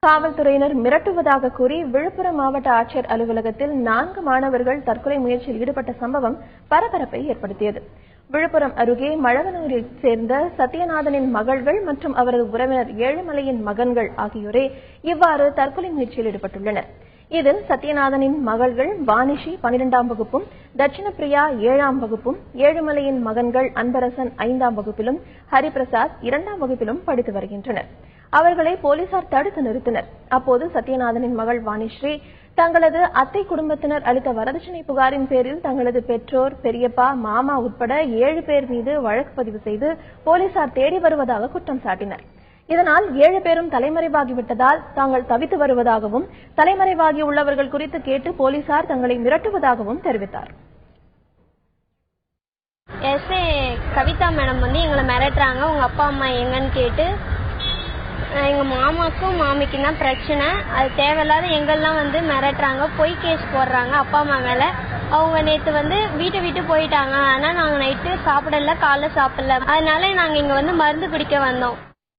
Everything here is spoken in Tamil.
காவல்துறையினர் மிரட்டுவதாக கூறி விழுப்புரம் மாவட்ட ஆட்சியர் அலுவலகத்தில் 4 மாணவர்கள் தற்கொலை முயற்சியில் ஈடுபட்ட சம்பவம் பரபரப்பை ஏற்படுத்தியது. விழுப்புரம் அருகே மழவனூரைச் சேர்ந்த சத்யநாதனின் மகள்கள் மற்றும் அவரது உறவினர் ஏழுமலையின் மகன்கள் ஆகியோரே இவ்வாறு தற்கொலை முயற்சியில் ஈடுபட்டுள்ளனர். இதில் சத்யநாதனின் மகள்கள் வாணிஷி 12ஆம் வகுப்பும், தட்சிணப்பிரியா 7ஆம் வகுப்பும், ஏழுமலையின் மகன்கள் அன்பரசன் 5ஆம் வகுப்பிலும், ஹரிபிரசாத் 2ஆம் வகுப்பிலும் படித்து வருகின்றனர். அவர்களை போலீசார் தடுத்து நிறுத்தினர். அப்போது சத்யநாதனின் மகள் வாணிஸ்ரீ தங்களது அத்தை குடும்பத்தினர் அளித்த வரதட்சணை புகாரின் பேரில் தங்களது பெற்றோர், பெரியப்பா, மாமா உட்பட 7 பேர் மீது வழக்கு பதிவு செய்து போலீசார் தேடி வருவதாக குற்றம் சாட்டினர். இதனால் 7 பேரும் தலைமறைவாகிவிட்டதால் தாங்கள் தவித்து வருவதாகவும், தலைமறைவாகி உள்ளவர்கள் குறித்து கேட்டு போலீசார் தங்களை மிரட்டுவதாகவும் தெரிவித்தார். எஸ்ஏ கவிதா மேடம் எங்களை மிரட்டுறாங்க. உங்க அப்பா அம்மா எங்கன்னு கேட்டு எங்க மாமாக்கும் மாமிக்கும் தான் பிரச்சனை. அது தேவையில்லாத எங்கெல்லாம் மிரட்டுறாங்க, பொய் கேஸ் போடுறாங்க அப்பா அம்மா மேல. அவங்க நேற்று வீட்டை விட்டு போயிட்டாங்க. ஆனா நாங்க நைட்டு சாப்பிடல, காலைல சாப்பிடல. அதனால நாங்க இங்க மருந்து குடிக்க வந்தோம்.